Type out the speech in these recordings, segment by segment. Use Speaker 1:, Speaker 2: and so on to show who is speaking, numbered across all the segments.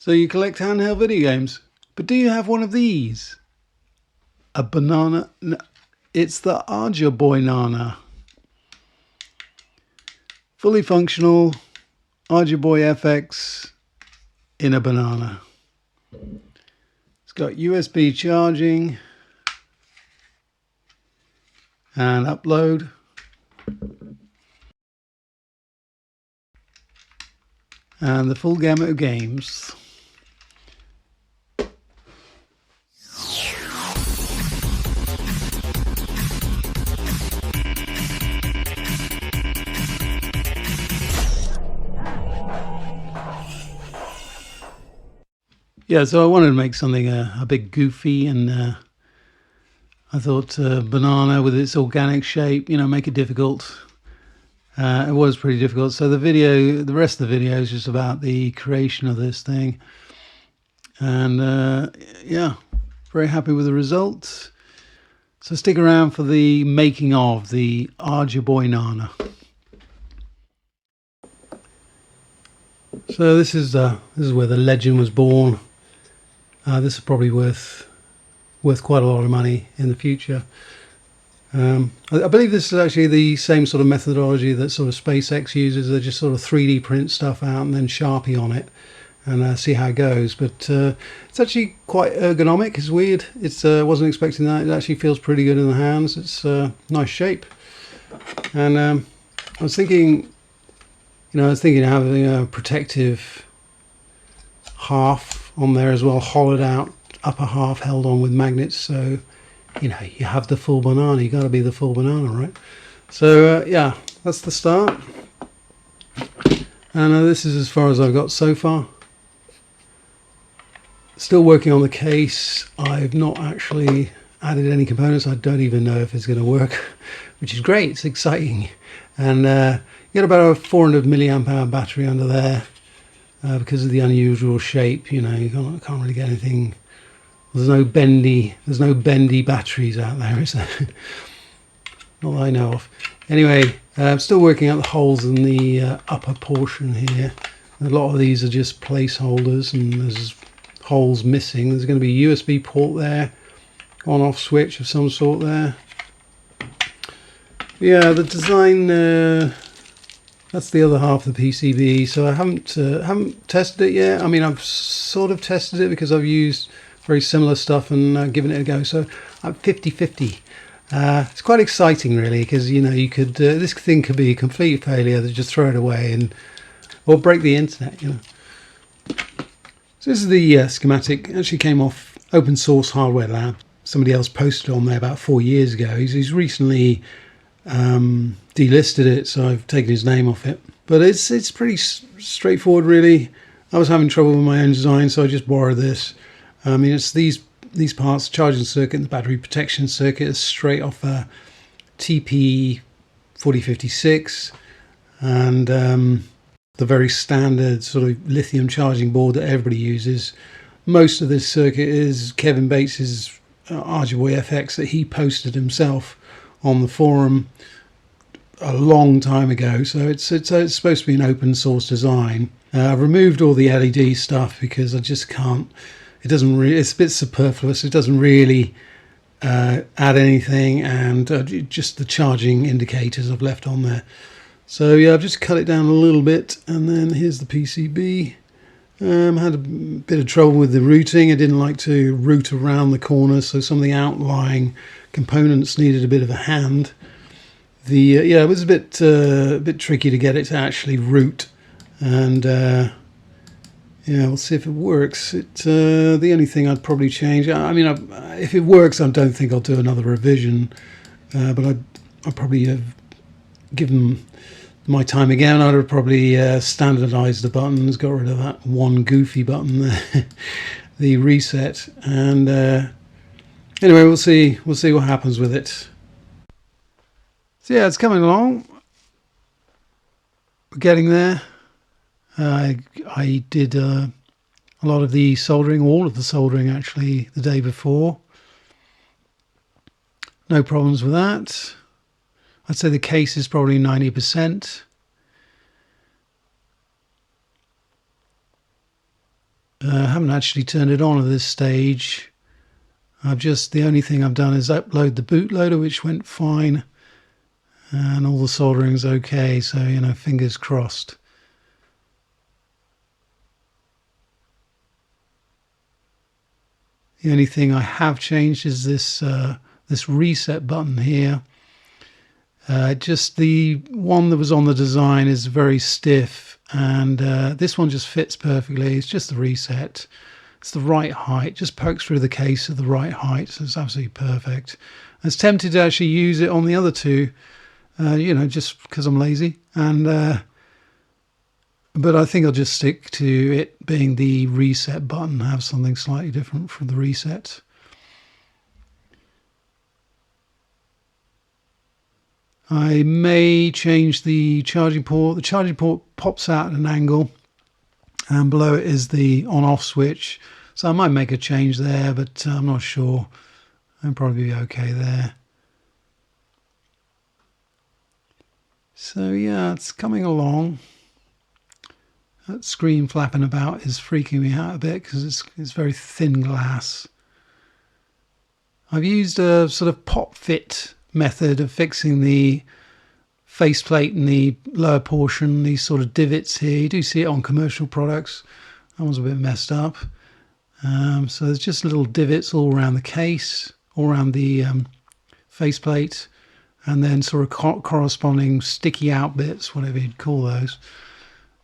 Speaker 1: So you collect handheld video games, but do you have one of these? A banana? No, it's the Arduboy Nana. Fully functional Arduboy FX in a banana. It's got USB charging and upload. And the full gamut of games. Yeah, so I wanted to make something a bit goofy, and I thought banana with its organic shape, make it difficult. It was pretty difficult. So the rest of the video is just about the creation of this thing. And yeah, very happy with the results. So stick around for the making of the Arduboy Nana. So this is where the legend was born. This is probably worth quite a lot of money in the future. I believe this is actually the same sort of methodology that sort of SpaceX uses. They just sort of 3D print stuff out and then Sharpie on it and see how it goes. But it's actually quite ergonomic. It's weird. I wasn't expecting that. It actually feels pretty good in the hands. It's nice shape. And I was thinking of having a protective half on there as well, hollowed out upper half held on with magnets, so you have the full banana. You got to be the full banana, right? So yeah, that's the start, and this is as far as I've got so far. Still working on the case. I've not actually added any components. I don't even know if it's going to work, which is great. It's exciting. And you get about a 400 milliamp hour battery under there because of the unusual shape. You can't really get anything. There's no bendy batteries out there, is there? Not that I know of. Anyway, I'm still working out the holes in the upper portion here. A lot of these are just placeholders, and there's holes missing. There's going to be a USB port there, on-off switch of some sort there. Yeah, the design. That's the other half of the PCB. So I haven't tested it yet. I mean, I've sort of tested it because I've used very similar stuff and given it a go. So I'm 50-50. It's quite exciting, really, because you could this thing could be a complete failure. They just throw it away or break the internet. So this is the schematic. It actually came off Open Source Hardware Lab. Somebody else posted on there about 4 years ago. He's recently delisted it, so I've taken his name off it. But it's pretty straightforward, really. I was having trouble with my own design, so I just borrowed this. I mean, it's these parts, the charging circuit and the battery protection circuit, is straight off a TP 4056, and the very standard sort of lithium charging board that everybody uses. Most of this circuit is Kevin Bates's Arduboy FX that he posted himself on the forum a long time ago. So it's supposed to be an open source design. I've removed all the LED stuff because I just can't. It doesn't really. It's a bit superfluous. It doesn't really add anything, and just the charging indicators I've left on there. So yeah, I've just cut it down a little bit, and then here's the PCB. Had a bit of trouble with the routing. I didn't like to route around the corners, so some of the outlying components needed a bit of a hand. It was a bit tricky to get it to actually route, and yeah, we'll see if it works. The only thing I'd probably change. I mean, if it works, I don't think I'll do another revision, but I'd probably have given my time again. I'd have probably standardized the buttons, got rid of that one goofy button there, the reset, and anyway, we'll see what happens with it. So yeah, it's coming along. We're getting there. I did a lot of the soldering, all of the soldering actually, the day before. No problems with that. I'd say the case is probably 90%. I haven't actually turned it on at this stage. The only thing I've done is upload the bootloader, which went fine, and all the soldering's okay, so fingers crossed. The only thing I have changed is this reset button here. Just the one that was on the design is very stiff, and this one just fits perfectly. It's just the reset. It's the right height, just pokes through the case at the right height, so it's absolutely perfect. I was tempted to actually use it on the other two, just because I'm lazy, but I think I'll just stick to it being the reset button, have something slightly different from the reset. I may change the charging port. The charging port pops out at an angle, and below it is the on-off switch. So I might make a change there, but I'm not sure. I'll probably be okay there. So yeah, it's coming along. That screen flapping about is freaking me out a bit because it's very thin glass. I've used a sort of pop fit method of fixing the faceplate in the lower portion, these sort of divots here. You do see it on commercial products. That one's a bit messed up. So there's just little divots all around the case, all around the faceplate, and then sort of corresponding sticky out bits, whatever you'd call those,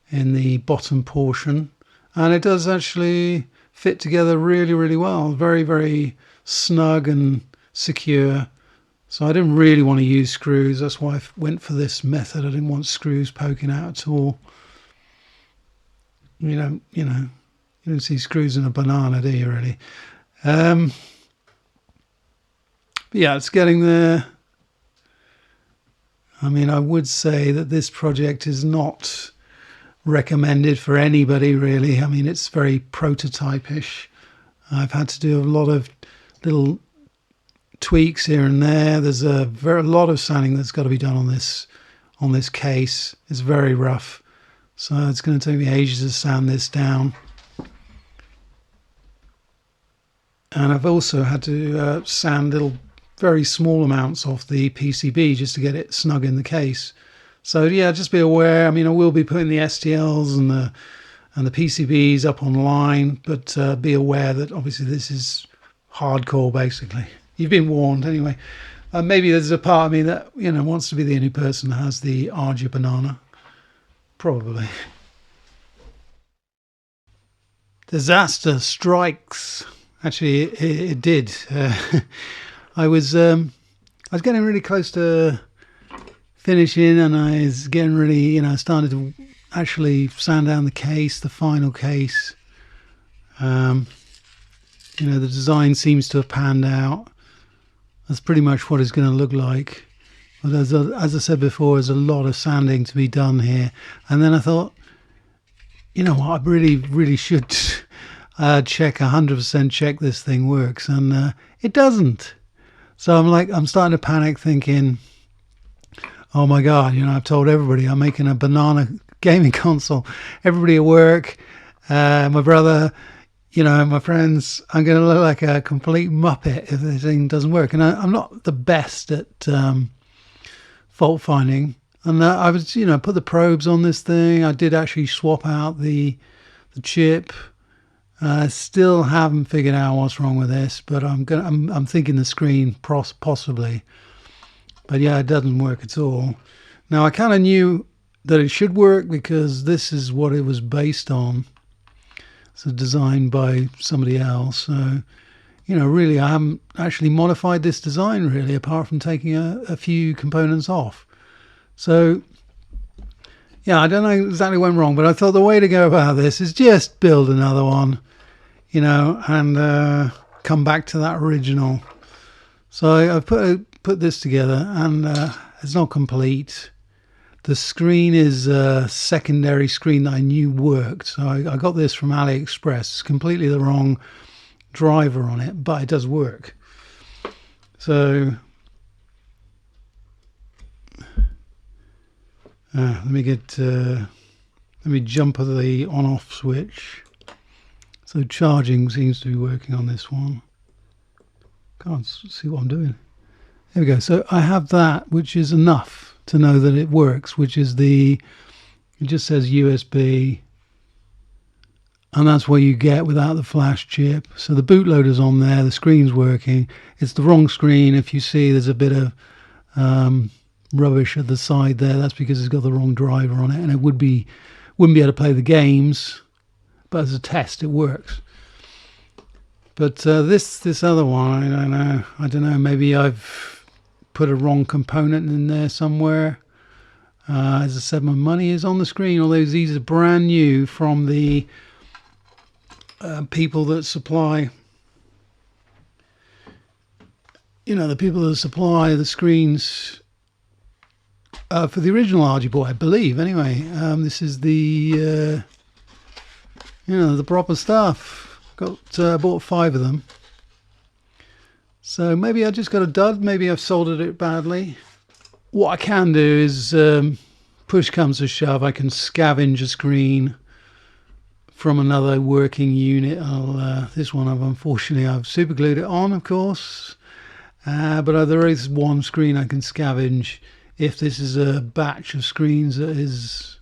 Speaker 1: in the bottom portion. And it does actually fit together really, really well. Very, very snug and secure. So I didn't really want to use screws. That's why I went for this method. I didn't want screws poking out at all. You don't see screws in a banana, do you, really? But yeah, it's getting there. I mean, I would say that this project is not recommended for anybody, really. I mean, it's very prototype-ish. I've had to do a lot of little tweaks here and there. There's a lot of sanding that's got to be done on this case. It's very rough, so it's going to take me ages to sand this down. And I've also had to sand very small amounts off the PCB just to get it snug in the case. So yeah, just be aware. I mean, I will be putting the STLs and the PCBs up online, but be aware that obviously this is hardcore, basically. You've been warned anyway. Maybe there's a part of me that wants to be the only person that has the ArduBanana. Probably. Disaster strikes. Actually, it did. I was getting really close to finishing, and I was getting really, started to actually sand down the case, the final case. The design seems to have panned out. That's pretty much what it's going to look like. But as I said before, there's a lot of sanding to be done here. And then I thought, you know what, I really, really should check 100% check this thing works. And it doesn't. So I'm starting to panic thinking, oh my God, I've told everybody I'm making a banana gaming console. Everybody at work, my brother, my friends, I'm going to look like a complete muppet if this thing doesn't work. And I'm not the best at fault finding. And I was, put the probes on this thing. I did actually swap out the chip. I still haven't figured out what's wrong with this, but I'm thinking the screen possibly. But yeah, it doesn't work at all. Now I kind of knew that it should work because this is what it was based on. So designed by somebody else. So, really I haven't actually modified this design really, apart from taking a few components off. So yeah, I don't know exactly what went wrong, but I thought the way to go about this is just build another one, and come back to that original. So I've put this together, and it's not complete. The screen is a secondary screen that I knew worked. So I got this from AliExpress. It's completely the wrong driver on it, but it does work. So let me jump to the on-off switch. So charging seems to be working on this one. Can't see what I'm doing. There we go. So I have that, which is enough to know that it works, which is it just says USB, and that's what you get without the flash chip. So the bootloader's on there, the screen's working. It's the wrong screen. If you see there's a bit of rubbish at the side there, that's because it's got the wrong driver on it, and it wouldn't be able to play the games, but as a test it works. But this other one, I don't know, maybe I've put a wrong component in there somewhere. As I said, my money is on the screen, although these are brand new from the people that supply, the people that supply the screens for the original Arduboy, I believe. Anyway, this is the the proper stuff. Bought 5 of them. So maybe I just got a dud. Maybe I've soldered it badly. What I can do is, push comes to shove, I can scavenge a screen from another working unit. This one unfortunately I've super glued it on, of course. But there is one screen I can scavenge if this is a batch of screens that is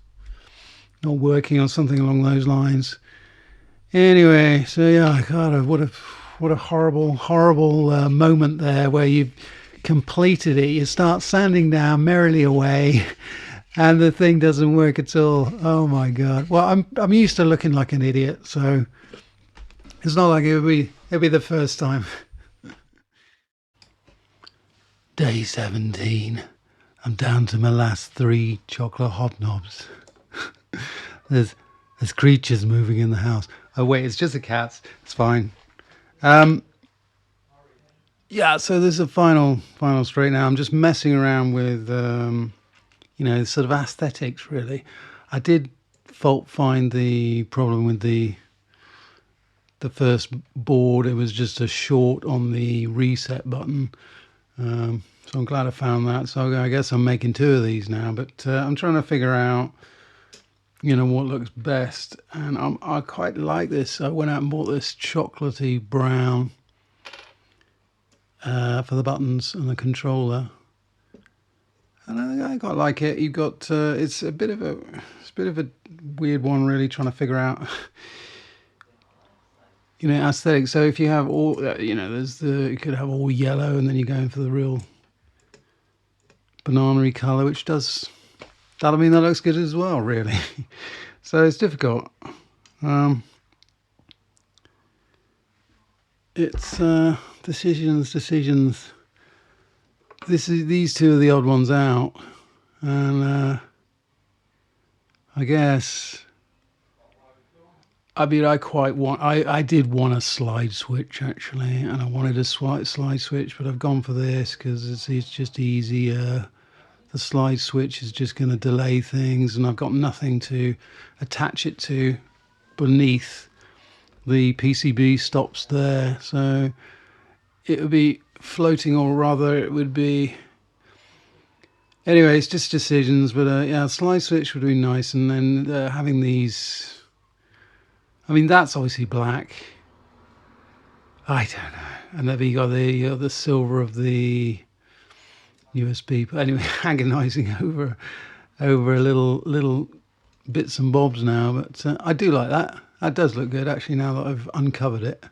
Speaker 1: not working or something along those lines. Anyway, so yeah, God, what a horrible moment there where you've completed it. You start sanding down merrily away, and the thing doesn't work at all. Oh my God! Well, I'm used to looking like an idiot, so it's not like it'll be the first time. Day 17. I'm down to my last 3 chocolate hobnobs. There's creatures moving in the house. Oh wait, it's just the cats. It's fine. Yeah, so this is a final straight now. I'm just messing around with sort of aesthetics really. I did fault find the problem with the first board. It was just a short on the reset button. So I'm glad I found that. So I guess I'm making 2 of these now, but I'm trying to figure out what looks best, and I quite like this. I went out and bought this chocolatey brown for the buttons and the controller, and I quite like it. You've got it's a bit of a weird one, really, trying to figure out aesthetic. So if you have all you could have all yellow, and then you're going for the real banana-y color, which does. That looks good as well, really. So it's difficult. It's decisions. These 2 are the odd ones out, and I guess. I mean, I did want a slide switch actually, and I wanted a slide switch, but I've gone for this because it's just easier. The slide switch is just going to delay things, and I've got nothing to attach it to beneath the PCB stops there, so it would be floating, or rather it would be, anyway, it's just decisions. But yeah, slide switch would be nice, and then having these, I mean, that's obviously black, I don't know, and then you got the silver of the USB, but anyway, agonizing over little bits and bobs now, but I do like that. That does look good actually, now that I've uncovered it.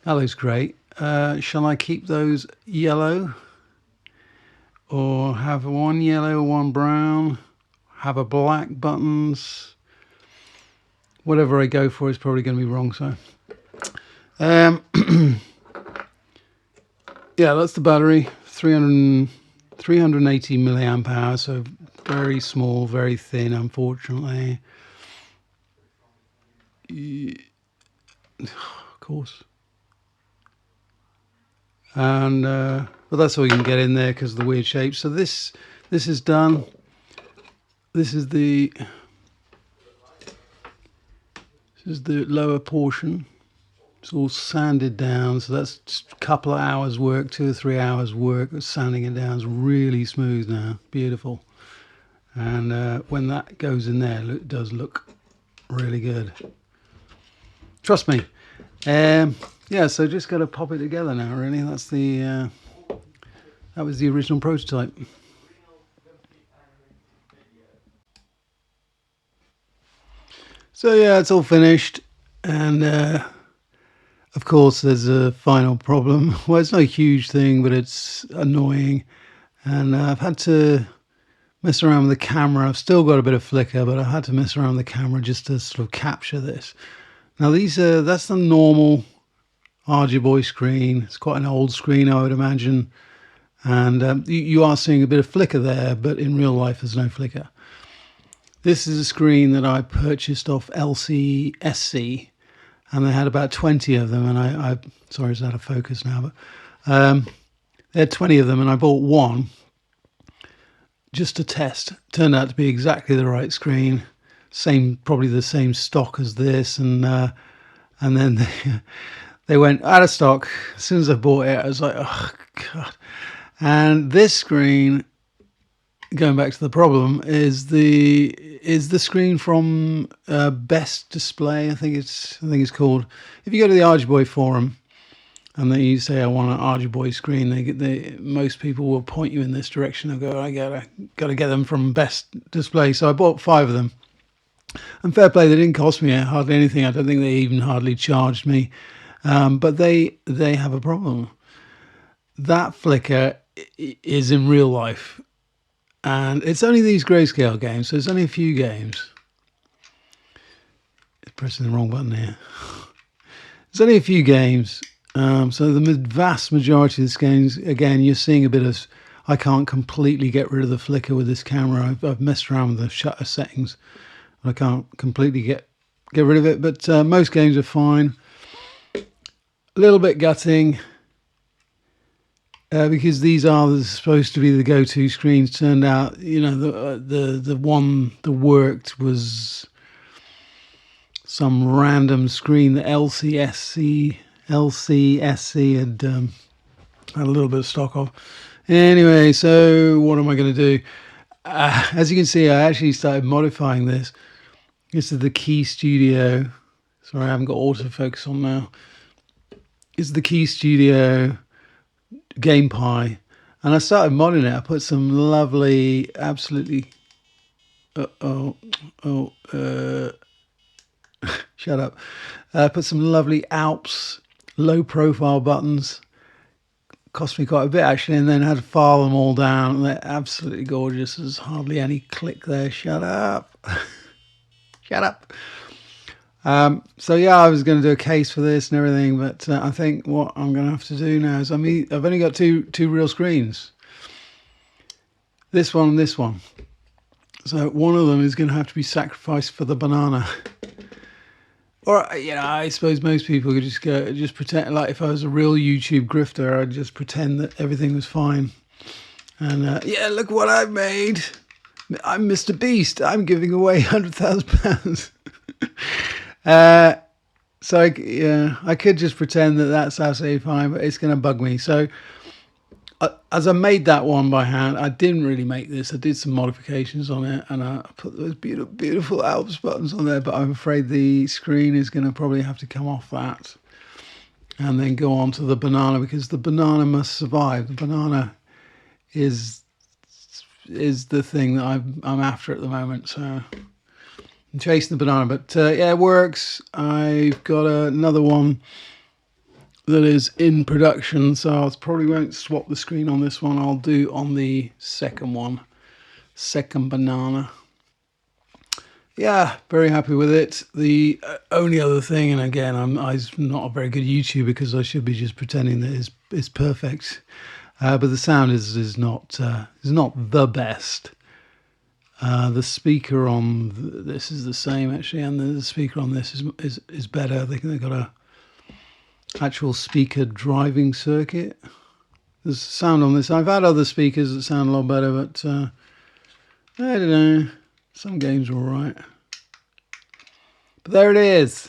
Speaker 1: That looks great. Shall I keep those yellow, or have one yellow, one brown, have a black buttons? Whatever I go for is probably going to be wrong, so yeah, that's the battery. 380 milliamp hours, so very small, very thin, unfortunately. Of course. And but that's all you can get in there because of the weird shape. So this is done. This is the lower portion. It's all sanded down, so that's just a couple of hours work, 2 or 3 hours work of sanding it down. It's really smooth now, beautiful. And when that goes in there, it does look really good. Trust me. Yeah, so just got to pop it together now. Really, that's the that was the original prototype. So yeah, it's all finished, and of course there's a final problem. Well, it's not a huge thing, but it's annoying, and I've had to mess around with the camera. I've still got a bit of flicker, but I had to mess around with the camera just to sort of capture this. Now that's the normal Arduboy screen. It's quite an old screen, I would imagine, and you are seeing a bit of flicker there, but in real life there's no flicker. This is a screen that I purchased off LCSC, and they had about 20 of them, and I sorry, it's out of focus now, but they had 20 of them, and I bought one just to test. Turned out to be exactly the right screen, probably the same stock as this, and then they went out of stock as soon as I bought it. I was like, oh god! And this screen, going back to the problem, is the screen from Best Display, I think it's called. If you go to the Arduboy forum and then you say I want an Arduboy screen, most people will point you in this direction and go, I gotta get them from Best Display. So I bought 5 of them, and fair play, they didn't cost me hardly anything. I don't think they even hardly charged me, but they have a problem. That flicker is in real life. And it's only these grayscale games, so it's only a few games. It's pressing the wrong button here. It's only a few games. So the vast majority of these games, again, you're seeing a bit of... I can't completely get rid of the flicker with this camera. I've messed around with the shutter settings. I can't completely get rid of it, but most games are fine. A little bit gutting. Because these are supposed to be the go-to screens. Turned out, the one that worked was some random screen that LCSC had a little bit of stock of. Anyway, so what am I going to do? As you can see, I actually started modifying this. This is the Key Studio. Sorry, I haven't got autofocus on now. This is the Key Studio Game Pi, and I started modding it. I put some lovely, absolutely shut up. Put some lovely Alps low profile buttons. Cost me quite a bit actually, and then had to file them all down. They're absolutely gorgeous. There's hardly any click there. Shut up. Shut up. So yeah, I was going to do a case for this and everything, but I think what I'm going to have to do now is, I've only got two real screens. This one and this one. So one of them is going to have to be sacrificed for the banana. Or, I suppose most people could just pretend, like if I was a real YouTube grifter, I'd just pretend that everything was fine. And yeah, look what I've made. I'm Mr. Beast. I'm giving away £100,000. So I could just pretend that that's absolutely fine, but it's going to bug me. So as I made that one by hand, I didn't really make this. I did some modifications on it, and I put those beautiful, beautiful Alps buttons on there, but I'm afraid the screen is going to probably have to come off that and then go on to the banana, because the banana must survive. The banana is the thing that I'm after at the moment. So I'm chasing the banana, but yeah, it works. I've got another one that is in production, so I probably won't swap the screen on this one. I'll do on the second one, second banana. Yeah, very happy with it. The only other thing, and again, I'm not a very good YouTuber because I should be just pretending that it's perfect, but the sound is not the best. The speaker on this is the same actually, and the speaker on this is better. I think they've got a actual speaker driving circuit. There's sound on this. I've had other speakers that sound a lot better, but I don't know. Some games are alright. But there it is.